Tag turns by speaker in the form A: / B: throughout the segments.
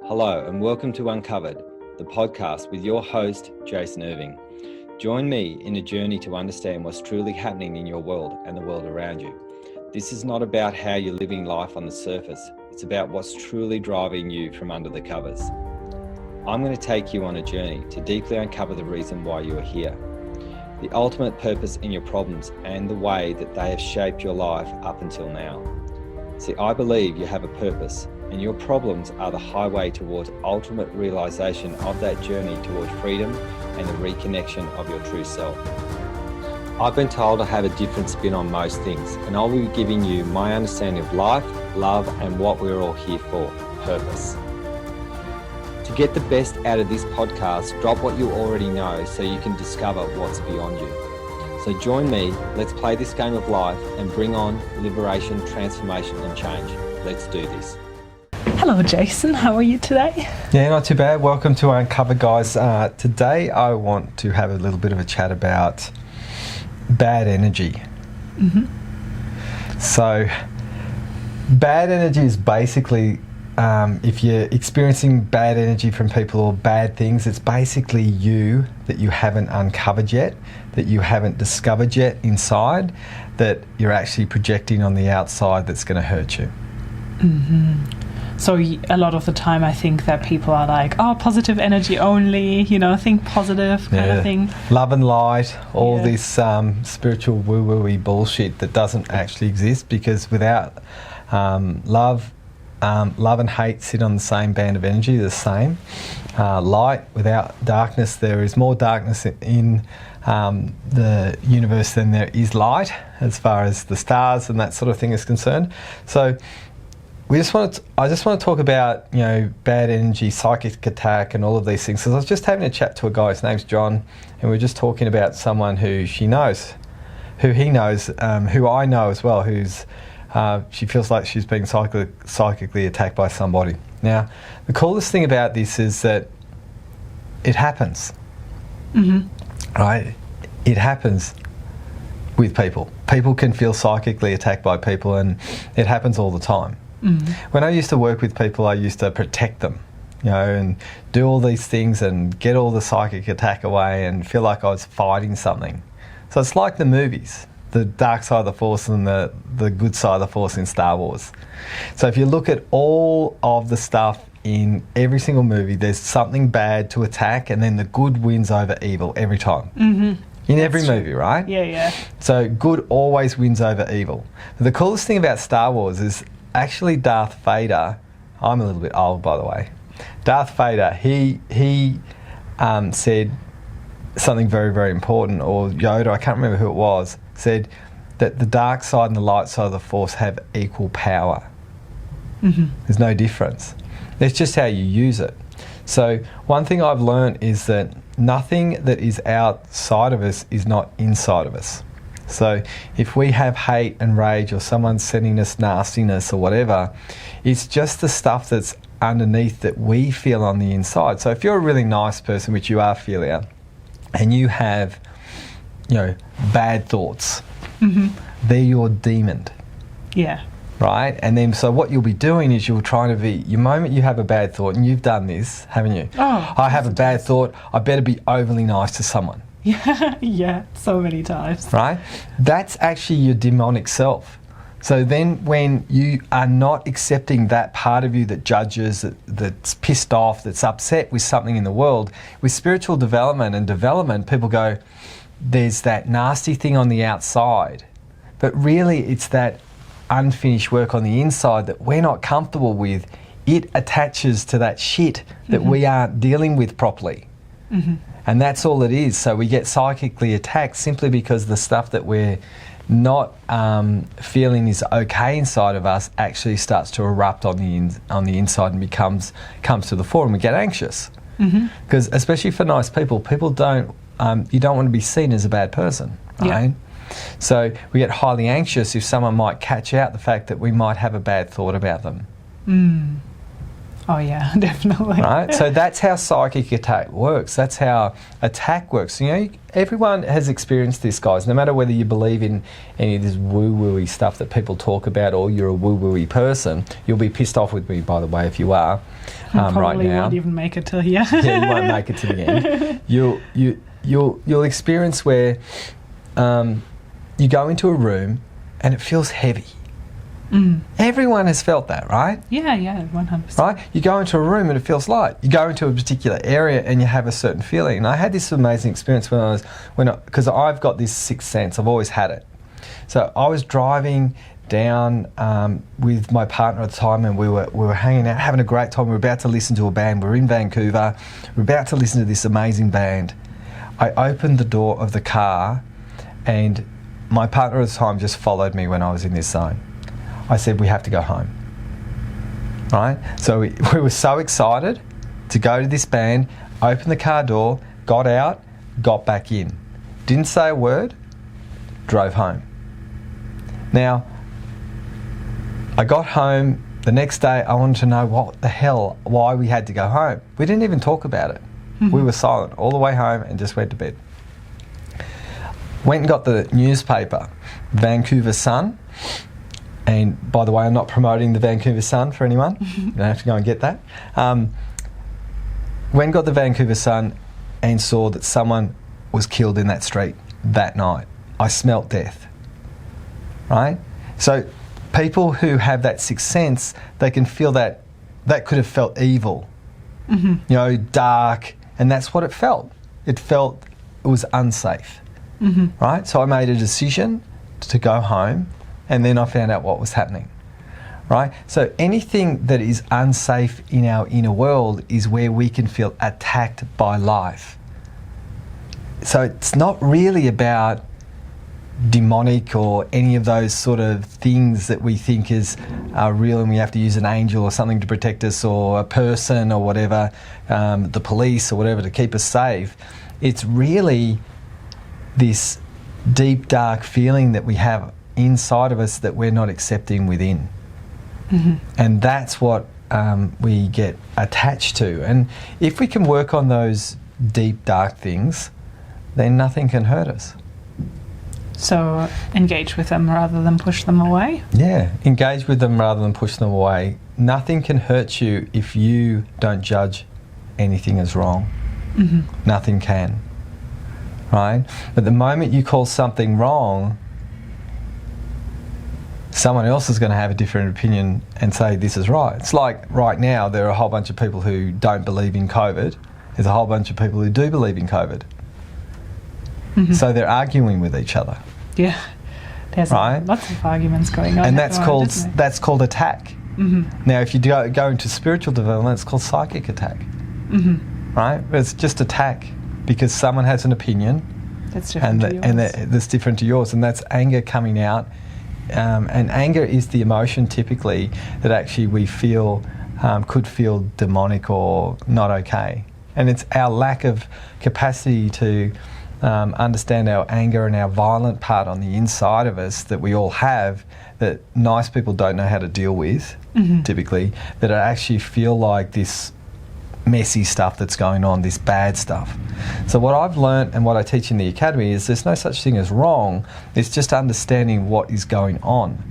A: Hello and welcome to Uncovered, the podcast with your host, Jason Irving. Join me in a journey to understand what's truly happening in your world and the world around you. This is not about how you're living life on the surface. It's about what's truly driving you from under the covers. I'm going to take you on a journey to deeply uncover the reason why you are here, the ultimate purpose in your problems and the way that they have shaped your life up until now. See, I believe you have a purpose, and your problems are the highway towards ultimate realization of that journey towards freedom and the reconnection of your true self. I've been told I have a different spin on most things, and I'll be giving you my understanding of life, love, and what we're all here for, purpose. To get the best out of this podcast, drop what you already know so you can discover what's beyond you. So join me, let's play this game of life and bring on liberation, transformation, and change. Let's do this.
B: Hello Jason, how are you today?
C: Yeah, not too bad. Welcome to Uncover, guys. Today I want to have a little bit of a chat about bad energy. So bad energy is basically, if you're experiencing bad energy from people or bad things, it's basically you that you haven't uncovered yet, that you haven't discovered yet inside, that you're actually projecting on the outside that's going to hurt you.
B: So a lot of the time I think that people are like, oh, positive energy only, think positive kind of thing.
C: Love and light, all this spiritual woo-woo-y bullshit that doesn't actually exist, because without love and hate sit on the same band of energy, the same. Light without darkness, there is more darkness in the universe than there is light, as far as the stars and that sort of thing is concerned. So I just want to talk about, bad energy, psychic attack, and all of these things. So I was just having a chat to a guy, his name's John, and we were just talking about someone who he knows, who I know as well, she feels like she's being psychically attacked by somebody. Now, the coolest thing about this is that it happens, right? It happens with people. People can feel psychically attacked by people, and it happens all the time. When I used to work with people, I used to protect them, and do all these things and get all the psychic attack away and feel like I was fighting something. So it's like the movies, the dark side of the Force and the good side of the Force in Star Wars. So if you look at all of the stuff in every single movie, there's something bad to attack, and then the good wins over evil every time. In every movie, right?
B: Yeah.
C: So good always wins over evil. But the coolest thing about Star Wars is actually Darth Vader. I'm a little bit old, by the way. Darth Vader, he said something very, very important, or Yoda, I can't remember who it was, said that the dark side and the light side of the Force have equal power. There's no difference. It's just how you use it. So one thing I've learned is that nothing that is outside of us is not inside of us. So if we have hate and rage, or someone's sending us nastiness or whatever, it's just the stuff that's underneath that we feel on the inside. So if you're a really nice person, which you are, Philia, and you have, bad thoughts, they're your demon.
B: Yeah.
C: Right? And then so what you'll be doing is you're trying to be, the moment you have a bad thought, and you've done this, haven't you?
B: Oh,
C: I have a bad thought, I better be overly nice to someone.
B: Yeah, so many times.
C: Right? That's actually your demonic self. So then when you are not accepting that part of you that judges, that's pissed off, that's upset with something in the world, with spiritual development, people go, there's that nasty thing on the outside. But really it's that unfinished work on the inside that we're not comfortable with. It attaches to that shit that we aren't dealing with properly. And that's all it is. So we get psychically attacked simply because the stuff that we're not feeling is okay inside of us actually starts to erupt on the inside and comes to the fore, and we get anxious. Because especially for nice people, don't you don't want to be seen as a bad person, right? Yeah. So we get highly anxious if someone might catch out the fact that we might have a bad thought about them.
B: Oh yeah, definitely.
C: Right? So that's how psychic attack works. That's how attack works. You know, everyone has experienced this, guys. No matter whether you believe in any of this woo-woo-y stuff that people talk about, or you're a woo-woo-y person, you'll be pissed off with me, by the way, if you are right now.
B: Won't even make it till here.
C: Yeah, you won't make it to the end. You'll experience where you go into a room and it feels heavy. Everyone has felt that, right?
B: Yeah, 100%.
C: Right? You go into a room and it feels light. You go into a particular area and you have a certain feeling. And I had this amazing experience because I've got this sixth sense. I've always had it. So I was driving down with my partner at the time, and we were hanging out, having a great time. We were about to listen to a band. We were in Vancouver. We were about to listen to this amazing band. I opened the door of the car, and my partner at the time just followed me when I was in this zone. I said, we have to go home. Right? So we were so excited to go to this band, open the car door, got out, got back in. Didn't say a word, drove home. Now, I got home the next day. I wanted to know why we had to go home. We didn't even talk about it. We were silent all the way home and just went to bed. Went and got the newspaper, Vancouver Sun. And by the way, I'm not promoting the Vancouver Sun for anyone. You don't have to go and get that. Went and got the Vancouver Sun and saw that someone was killed in that street that night. I smelt death. Right? So people who have that sixth sense, they can feel that could have felt evil. You know, dark. And that's what it felt. It was unsafe. Right? So I made a decision to go home. And then I found out what was happening, right? So anything that is unsafe in our inner world is where we can feel attacked by life. So it's not really about demonic or any of those sort of things that we think are real, and we have to use an angel or something to protect us, or a person or whatever, the police or whatever, to keep us safe. It's really this deep, dark feeling that we have inside of us that we're not accepting within. And that's what we get attached to. And if we can work on those deep, dark things, then nothing can hurt us.
B: So engage with them rather than push them away?
C: Yeah, engage with them rather than push them away. Nothing can hurt you if you don't judge anything as wrong. Nothing can. Right? But the moment you call something wrong, someone else is going to have a different opinion and say this is right. It's like right now there are a whole bunch of people who don't believe in COVID. There's a whole bunch of people who do believe in COVID. So they're arguing with each other.
B: Yeah, there's lots of arguments going on.
C: And that's called attack. Now, if you go into spiritual development, it's called psychic attack. Right? But it's just attack because someone has an opinion.
B: That's different to yours.
C: And that's different to yours, and that's anger coming out. And anger is the emotion typically that actually we feel could feel demonic or not okay. And it's our lack of capacity to understand our anger and our violent part on the inside of us that we all have, that nice people don't know how to deal with, typically, that actually feel like this messy stuff that's going on, this bad stuff. So what I've learnt and what I teach in the academy is there's no such thing as wrong. It's just understanding what is going on.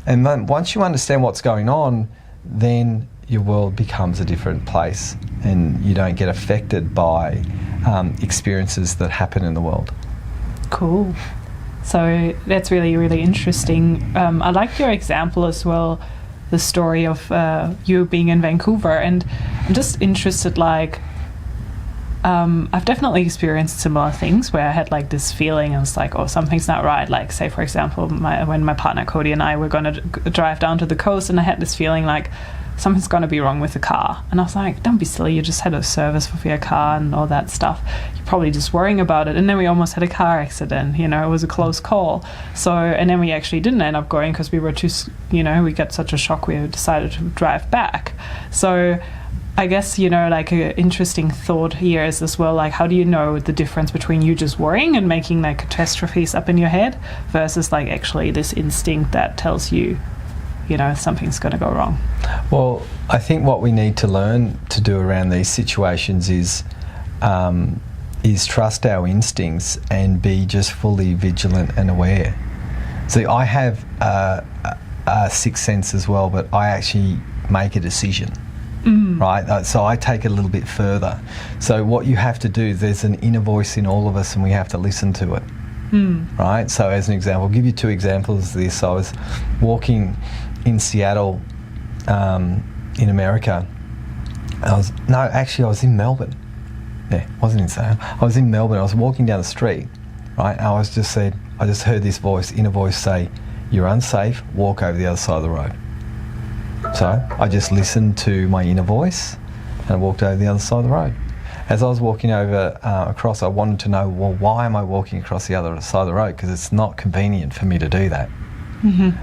C: And then once you understand what's going on, then your world becomes a different place and you don't get affected by experiences that happen in the world.
B: Cool. So that's really, really interesting. I like your example as well, the story of you being in Vancouver, and I'm just interested, like, I've definitely experienced similar things where I had like this feeling, I was like, oh, something's not right. Like, say for example, when my partner Cody and I were going to drive down to the coast, and I had this feeling like something's going to be wrong with the car, and I was like, don't be silly, you just had a service for your car and all that stuff, you're probably just worrying about it. And then we almost had a car accident, you know, it was a close call. So, and then we actually didn't end up going because we were too, you know, we got such a shock we decided to drive back. So I guess, you know, like an interesting thought here is as well, like, how do you know the difference between you just worrying and making like catastrophes up in your head versus like actually this instinct that tells you, something's going to go wrong?
C: Well, I think what we need to learn to do around these situations is trust our instincts and be just fully vigilant and aware. See, I have a sixth sense as well, but I actually make a decision. Right, so I take it a little bit further. So what you have to do is there's an inner voice in all of us, and we have to listen to it. Right. So as an example, I'll give you two examples of this. I was walking in Seattle, in America. I was in Melbourne. Yeah, I wasn't in Seattle. I was in Melbourne. I was walking down the street. Right, and I just heard this inner voice say, "You're unsafe. Walk over the other side of the road." So I just listened to my inner voice and I walked over the other side of the road. As I was walking over across, I wanted to know, well, why am I walking across the other side of the road? Because it's not convenient for me to do that.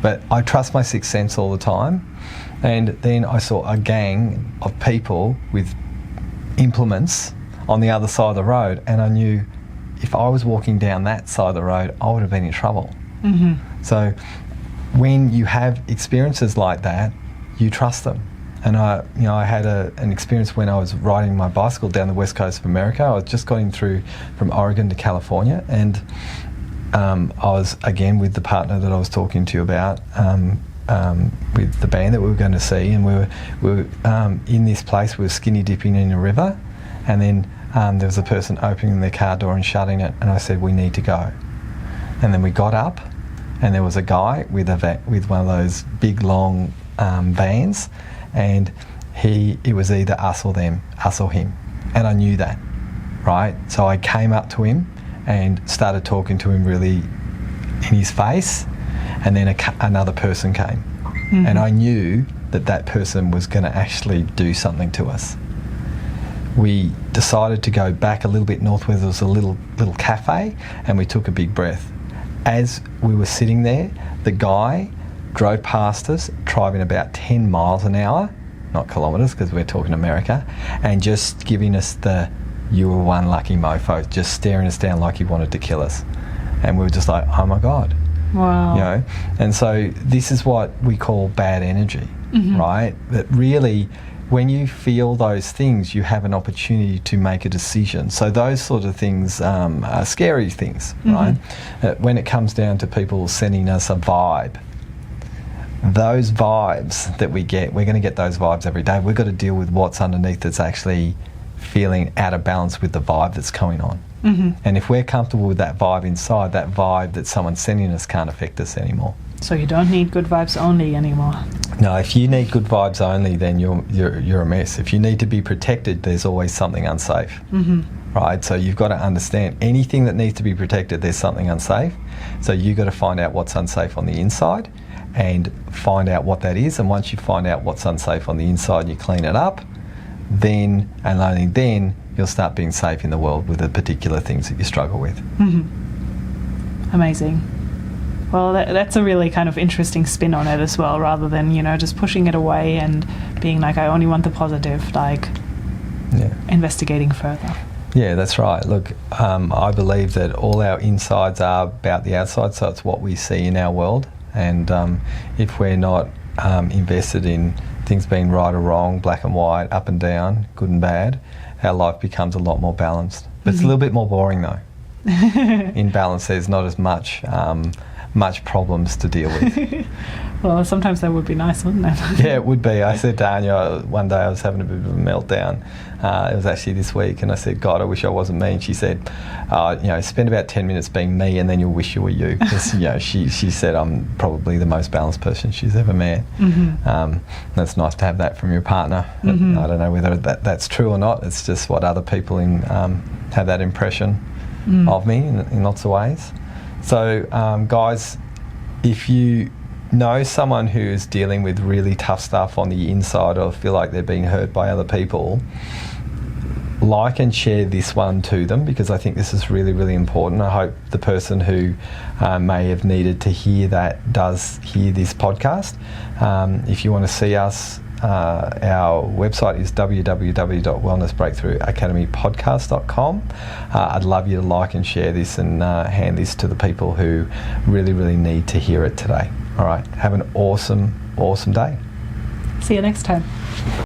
C: But I trust my sixth sense all the time. And then I saw a gang of people with implements on the other side of the road, and I knew if I was walking down that side of the road, I would have been in trouble. So when you have experiences like that, you trust them. And I had an experience when I was riding my bicycle down the west coast of America. I was just going through from Oregon to California, and I was again with the partner that I was talking to you about, with the band that we were going to see, and we were in this place. We were skinny dipping in a river, and then there was a person opening their car door and shutting it, and I said, "We need to go." And then we got up, and there was a guy with one of those big long vans, and it was either us or them, us or him, and I knew that, right? So I came up to him and started talking to him really in his face, and then another person came, and I knew that person was going to actually do something to us. We decided to go back a little bit north where there was a little cafe, and we took a big breath. As we were sitting there, the guy drove past us, driving about 10 miles an hour, not kilometres because we're talking America, and just giving us "you were one lucky mofo," just staring us down like he wanted to kill us. And we were just like, oh my God.
B: Wow.
C: And so this is what we call bad energy, right? That really, when you feel those things, you have an opportunity to make a decision. So those sort of things are scary things, right? When it comes down to people sending us a vibe, those vibes that we get, we're going to get those vibes every day. We've got to deal with what's underneath that's actually feeling out of balance with the vibe that's going on. And if we're comfortable with that vibe inside, that vibe that someone's sending us can't affect us anymore.
B: So you don't need good vibes only anymore.
C: No, if you need good vibes only, then you're a mess. If you need to be protected, there's always something unsafe. Right? So you've got to understand anything that needs to be protected, there's something unsafe. So you've got to find out what's unsafe on the inside and find out what that is. And once you find out what's unsafe on the inside and you clean it up, then and only then you'll start being safe in the world with the particular things that you struggle with.
B: Amazing. Well, that's a really kind of interesting spin on it as well, rather than, just pushing it away and being like, I only want the positive, investigating further.
C: Yeah, that's right. Look, I believe that all our insides are about the outside, so it's what we see in our world. And if we're not invested in things being right or wrong, black and white, up and down, good and bad, our life becomes a lot more balanced. But it's a little bit more boring though. In balance, there's not as much problems to deal with.
B: Well, sometimes that would be nice, wouldn't it?
C: Yeah, it would be. I said to Anya one day, I was having a bit of a meltdown. It was actually this week, and I said, God, I wish I wasn't me. And she said, spend about 10 minutes being me, and then you'll wish you were you. Because she said I'm probably the most balanced person she's ever met. That's nice to have that from your partner. I don't know whether that's true or not. It's just what other people have that impression of me in lots of ways. So, guys, if you know someone who is dealing with really tough stuff on the inside or feel like they're being hurt by other people, like and share this one to them, because I think this is really, really important. I hope the person who may have needed to hear that does hear this podcast. If you want to see us, our website is www.wellnessbreakthroughacademypodcast.com. I'd love you to like and share this and hand this to the people who really, really need to hear it today. All right, have an awesome awesome day.
B: See you next time.